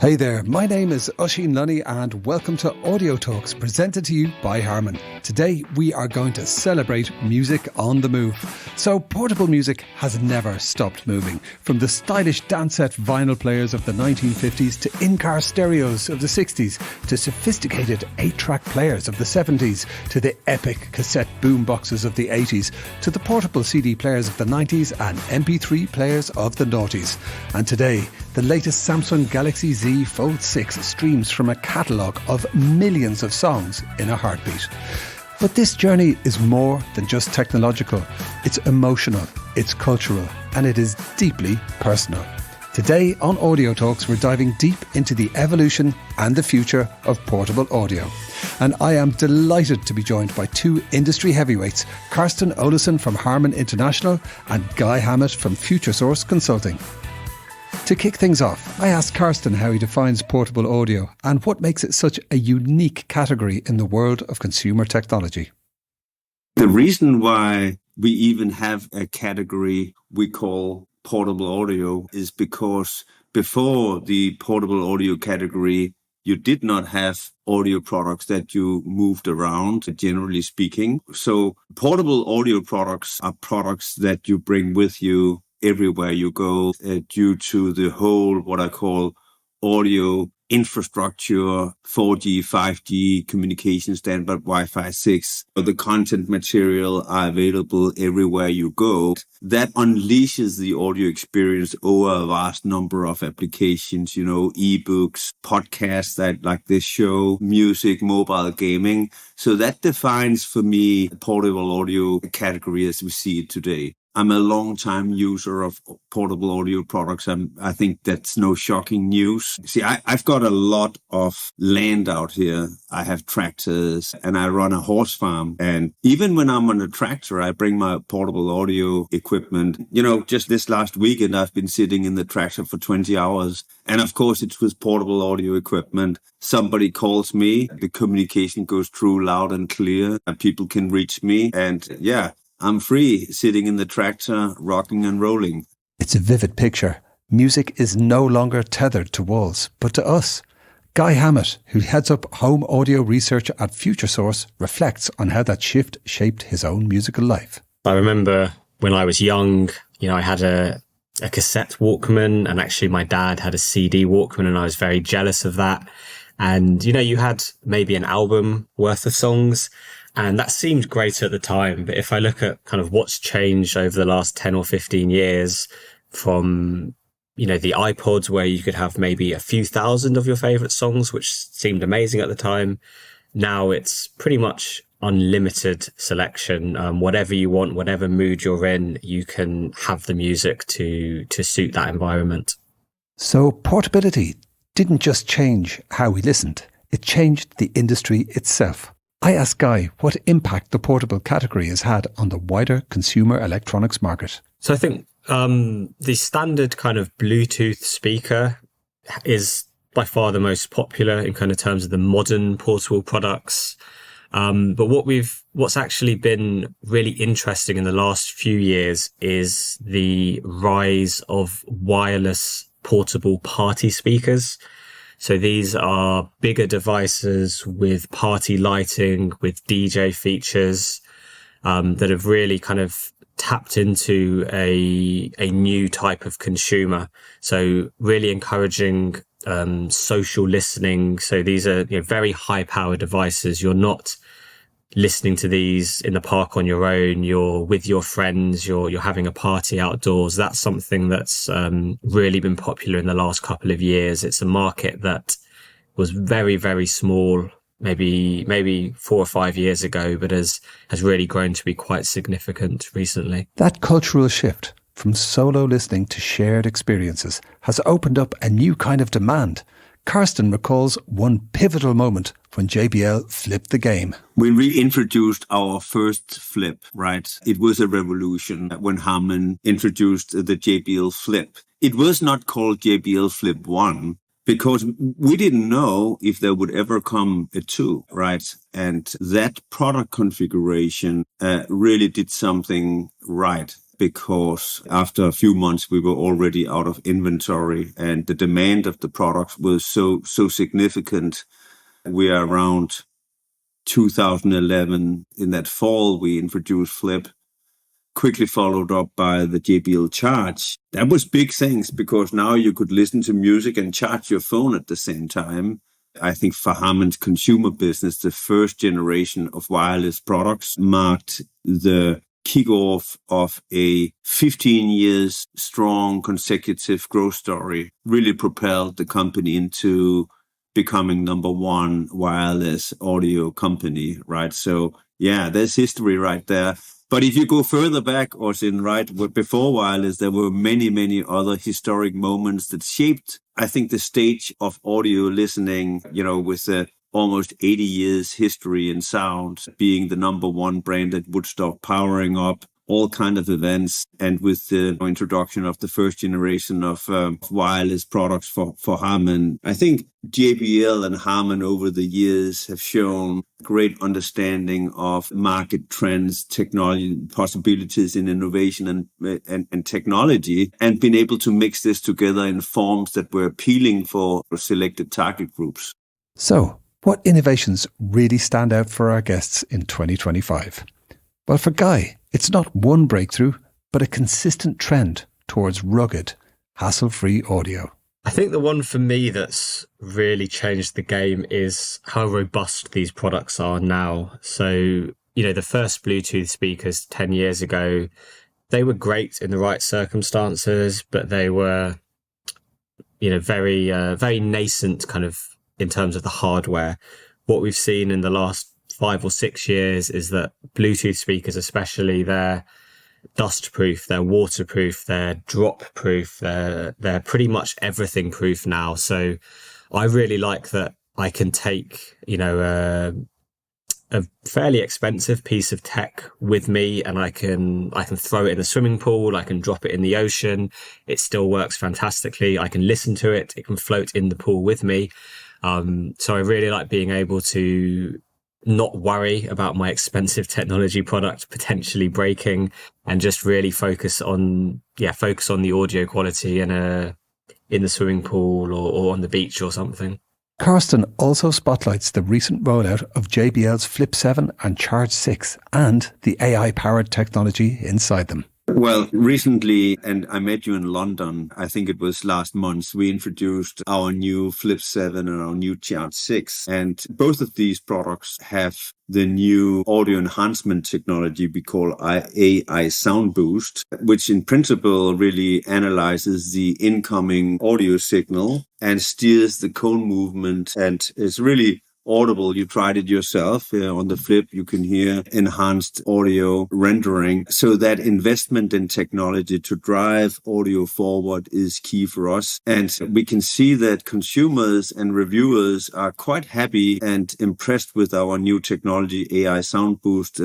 Hey there, my name is Oisin Lunny and welcome to Audio Talks presented to you by Harman. Today we are going to celebrate music on the move. So portable music has never stopped moving. From the stylish dance-set vinyl players of the 1950s to in-car stereos of the 60s to sophisticated 8-track players of the 70s to the epic cassette boomboxes of the 80s to the portable CD players of the 90s and MP3 players of the noughties. And today, the latest Samsung Galaxy Z Fold 6 streams from a catalogue of millions of songs in a heartbeat. But this journey is more than just technological. It's emotional, it's cultural, and it is deeply personal. Today on Audio Talks, we're diving deep into the evolution and the future of portable audio. And I am delighted to be joined by two industry heavyweights, Carsten Olesen from Harman International and Guy Hammett from Futuresource Consulting. To kick things off, I asked Carsten how he defines portable audio and what makes it such a unique category in the world of consumer technology. The reason why we even have a category we call portable audio is because before the portable audio category, you did not have audio products that you moved around, generally speaking. So portable audio products are products that you bring with you everywhere you go due to the whole, what I call audio infrastructure, 4G, 5G communication standard, Wi-Fi 6. The content material are available everywhere you go. That unleashes the audio experience over a vast number of applications, ebooks, podcasts that like this show, music, mobile gaming. So that defines for me the portable audio category as we see it today. I'm a long-time user of portable audio products. I think that's no shocking news. See, I've got a lot of land out here. I have tractors and I run a horse farm. And even when I'm on a tractor, I bring my portable audio equipment. Just this last weekend, I've been sitting in the tractor for 20 hours. And of course, it's with portable audio equipment. Somebody calls me, the communication goes through loud and clear, and people can reach me. And I'm free, sitting in the tractor, rocking and rolling. It's a vivid picture. Music is no longer tethered to walls, but to us. Guy Hammett, who heads up home audio research at Futuresource, reflects on how that shift shaped his own musical life. I remember when I was young, I had a cassette Walkman, and actually my dad had a CD Walkman, and I was very jealous of that. And, you had maybe an album worth of songs. And that seemed great at the time. But if I look at kind of what's changed over the last 10 or 15 years from, the iPods where you could have maybe a few thousand of your favorite songs, which seemed amazing at the time. Now it's pretty much unlimited selection. Whatever you want, whatever mood you're in, you can have the music to suit that environment. So portability didn't just change how we listened. It changed the industry itself. I asked Guy what impact the portable category has had on the wider consumer electronics market. So I think the standard kind of Bluetooth speaker is by far the most popular in kind of terms of the modern portable products. But what's actually been really interesting in the last few years is the rise of wireless portable party speakers. So these are bigger devices with party lighting, with DJ features, that have really kind of tapped into a new type of consumer. So really encouraging social listening. So these are very high power devices. You're not listening to these in the park on your own. You're with your friends. You're having a party outdoors. That's something that's really been popular in the last couple of years. It's a market that was very, very small, maybe 4 or 5 years ago, but has really grown to be quite significant recently. That cultural shift from solo listening to shared experiences has opened up a new kind of demand. Carsten recalls one pivotal moment when JBL flipped the game. When we introduced our first flip, right, it was a revolution when Harman introduced the JBL Flip. It was not called JBL Flip 1 because we didn't know if there would ever come a 2, right? And that product configuration really did something right. because after a few months, we were already out of inventory and the demand of the products was so significant. We are around 2011. In that fall, we introduced Flip, quickly followed up by the JBL Charge. That was big things because now you could listen to music and charge your phone at the same time. I think for Harman's consumer business, the first generation of wireless products marked the kickoff of a 15 years strong consecutive growth story, really propelled the company into becoming number one wireless audio company, right? So yeah, there's history right there. But if you go further back, Oisin, right, before wireless, there were many, many other historic moments that shaped, I think, the stage of audio listening, with the almost 80 years history in sound, being the number one brand at Woodstock, powering up all kind of events, and with the introduction of the first generation of wireless products for Harman. I think JBL and Harman over the years have shown great understanding of market trends, technology, possibilities in innovation and technology, and been able to mix this together in forms that were appealing for selected target groups. So, what innovations really stand out for our guests in 2025? Well, for Guy, it's not one breakthrough, but a consistent trend towards rugged, hassle-free audio. I think the one for me that's really changed the game is how robust these products are now. So, the first Bluetooth speakers 10 years ago, they were great in the right circumstances, but they were, very, very nascent kind of in terms of the hardware. What we've seen in the last 5 or 6 years is that Bluetooth speakers, especially, they're dust proof, they're waterproof, they're drop proof, they're pretty much everything proof now. So I really like that I can take, a fairly expensive piece of tech with me, and I can throw it in the swimming pool, I can drop it in the ocean. It still works fantastically. I can listen to it. It can float in the pool with me. So I really like being able to not worry about my expensive technology product potentially breaking, and just really focus on the audio quality in the swimming pool or on the beach or something. Carsten also spotlights the recent rollout of JBL's Flip 7 and Charge 6 and the AI-powered technology inside them. Well, recently, and I met you in London, I think it was last month, we introduced our new Flip 7 and our new Charge 6. And both of these products have the new audio enhancement technology we call AI Sound Boost, which in principle really analyzes the incoming audio signal and steers the cone movement, and is really audible. You tried it yourself. On the Flip, you can hear enhanced audio rendering. So that investment in technology to drive audio forward is key for us. And we can see that consumers and reviewers are quite happy and impressed with our new technology, AI Sound Boost.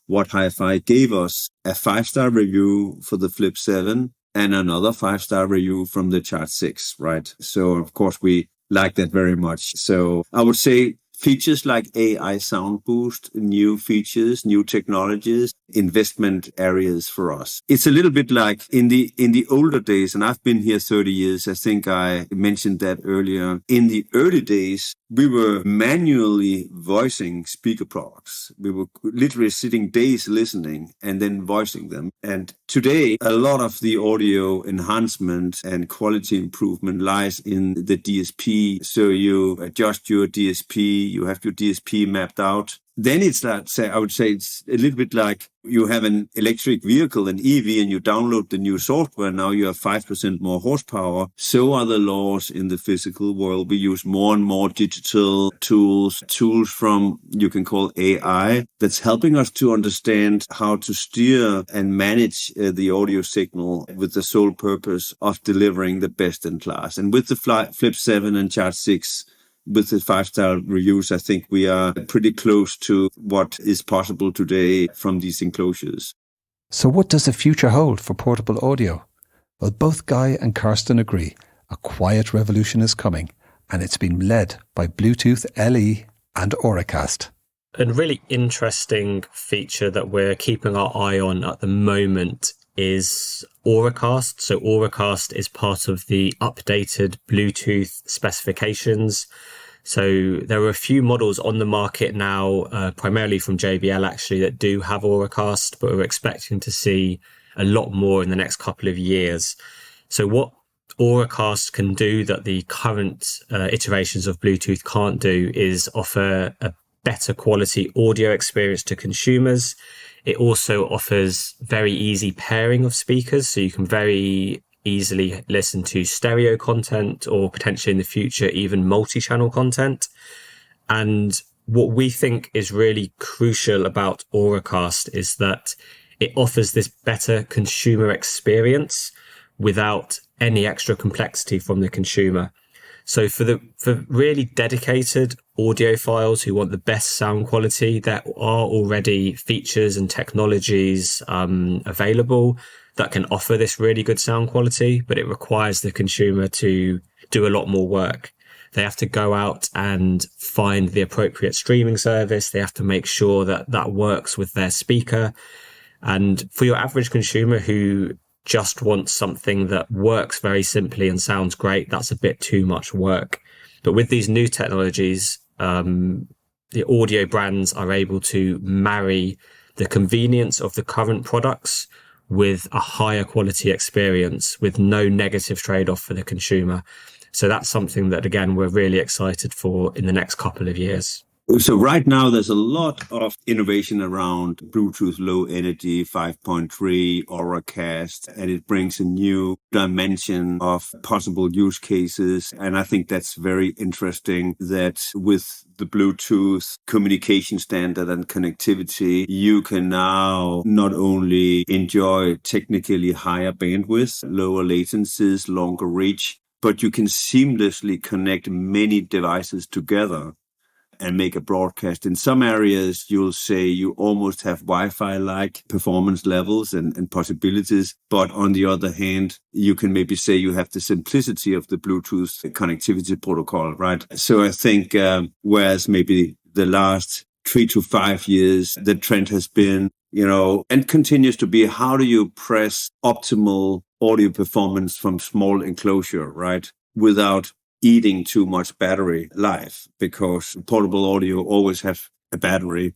What Hi-Fi gave us a 5-star review for the Flip 7 and another 5-star review from the Charge 6, right? So, of course, we like that very much. So I would say features like AI Sound Boost, new features, new technologies, investment areas for us. It's a little bit like in the older days, and I've been here 30 years. I think I mentioned that earlier. In the early days, we were manually voicing speaker products. We were literally sitting days listening and then voicing them. And today, a lot of the audio enhancement and quality improvement lies in the DSP. So you adjust your DSP, you have your DSP mapped out. Then it's that, I would say it's a little bit like you have an electric vehicle, an EV, and you download the new software. Now you have 5% more horsepower. So are the laws in the physical world. We use more and more digital tools from, you can call AI, that's helping us to understand how to steer and manage the audio signal with the sole purpose of delivering the best in class. And with the Flip 7 and Charge 6, with the 5-star reviews, I think we are pretty close to what is possible today from these enclosures. So what does the future hold for portable audio? Well, both Guy and Carsten agree a quiet revolution is coming, and it's been led by Bluetooth LE and Auracast. A really interesting feature that we're keeping our eye on at the moment is Auracast. So Auracast is part of the updated Bluetooth specifications. So there are a few models on the market now, primarily from JBL actually, that do have Auracast, but we're expecting to see a lot more in the next couple of years. So what Auracast can do that the current iterations of Bluetooth can't do is offer a better quality audio experience to consumers. It also offers very easy pairing of speakers, so you can very easily listen to stereo content or potentially in the future even multi-channel content. And what we think is really crucial about Auracast is that it offers this better consumer experience without any extra complexity from the consumer. So for really dedicated audiophiles who want the best sound quality, there are already features and technologies available that can offer this really good sound quality, but it requires the consumer to do a lot more work. They have to go out and find the appropriate streaming service. They have to make sure that that works with their speaker. And for your average consumer who just wants something that works very simply and sounds great, that's a bit too much work. But with these new technologies, the audio brands are able to marry the convenience of the current products with a higher quality experience with no negative trade-off for the consumer. So that's something that, again, we're really excited for in the next couple of years. So right now, there's a lot of innovation around Bluetooth Low Energy 5.3, Auracast, and it brings a new dimension of possible use cases. And I think that's very interesting that with the Bluetooth communication standard and connectivity, you can now not only enjoy technically higher bandwidth, lower latencies, longer reach, but you can seamlessly connect many devices together and make a broadcast. In some areas, you'll say you almost have Wi-Fi-like performance levels and possibilities. But on the other hand, you can maybe say you have the simplicity of the Bluetooth connectivity protocol, right? So I think whereas maybe the last 3 to 5 years, the trend has been, and continues to be, how do you press optimal audio performance from small enclosure, right? Without eating too much battery life, because portable audio always have a battery.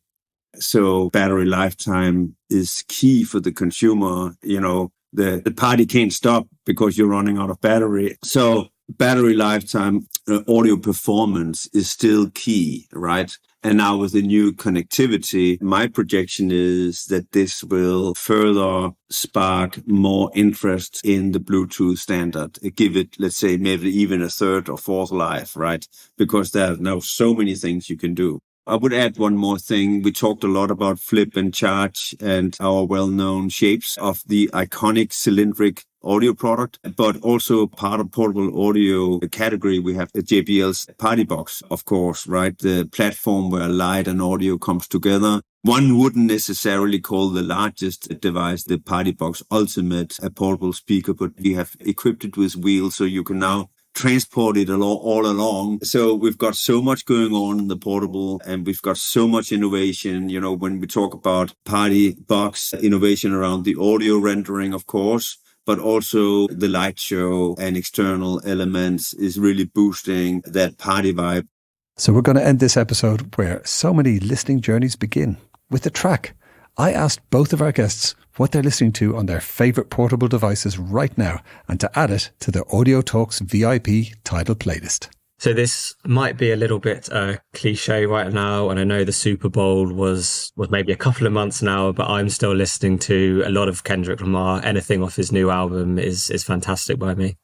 So battery lifetime is key for the consumer. The party can't stop because you're running out of battery. So battery lifetime, audio performance is still key, right? And now with the new connectivity, my projection is that this will further spark more interest in the Bluetooth standard. Give it, let's say, maybe even a third or fourth life, right? Because there are now so many things you can do. I would add one more thing. We talked a lot about flip and charge and our well-known shapes of the iconic cylindric audio product, but also part of portable audio category, we have the JBL's Party Box, of course, right? The platform where light and audio comes together. One wouldn't necessarily call the largest device the Party Box Ultimate a portable speaker, but we have equipped it with wheels, so you can now transport it all along. So we've got so much going on in the portable, and we've got so much innovation. When we talk about Party Box, innovation around the audio rendering, of course, but also the light show and external elements is really boosting that party vibe. So we're going to end this episode where so many listening journeys begin, with a track. I asked both of our guests what they're listening to on their favourite portable devices right now, and to add it to the Audio Talks VIP title playlist. So this might be a little bit cliche right now, and I know the Super Bowl was maybe a couple of months now, but I'm still listening to a lot of Kendrick Lamar. Anything off his new album is fantastic by me.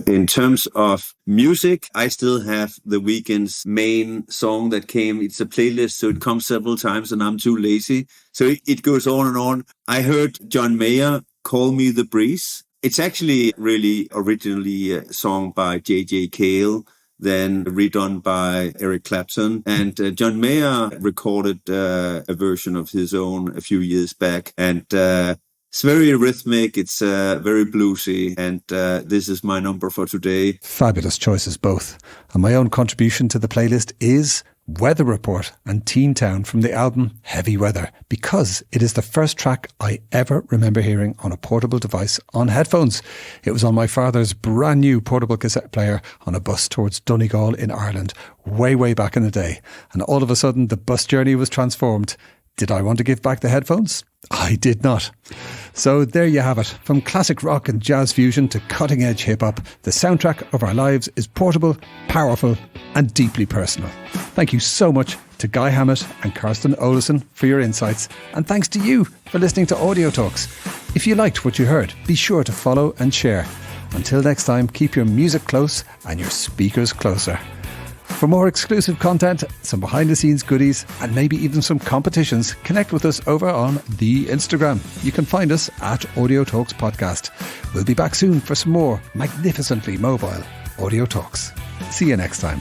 In terms of music, I still have The Weeknd's main song that came. It's a playlist, so it comes several times, and I'm too lazy. So it goes on and on. I heard John Mayer, Call Me the Breeze. It's actually really originally a song by J.J. Cale, then redone by Eric Clapton. And John Mayer recorded a version of his own a few years back. And it's very rhythmic, it's very bluesy, and this is my number for today. Fabulous choices both. And my own contribution to the playlist is Weather Report and Teen Town from the album Heavy Weather, because it is the first track I ever remember hearing on a portable device on headphones. It was on my father's brand new portable cassette player on a bus towards Donegal in Ireland, way back in the day. And all of a sudden the bus journey was transformed. Did I want to give back the headphones? I did not. So there you have it. From classic rock and jazz fusion to cutting edge hip hop, the soundtrack of our lives is portable, powerful and deeply personal. Thank you so much to Guy Hammett and Carsten Olesen for your insights, and thanks to you for listening to Audio Talks. If you liked what you heard, be sure to follow and share. Until next time, keep your music close and your speakers closer. For more exclusive content, some behind-the-scenes goodies, and maybe even some competitions, connect with us over on the Instagram. You can find us at Audio Talks Podcast. We'll be back soon for some more magnificently mobile Audio Talks. See you next time.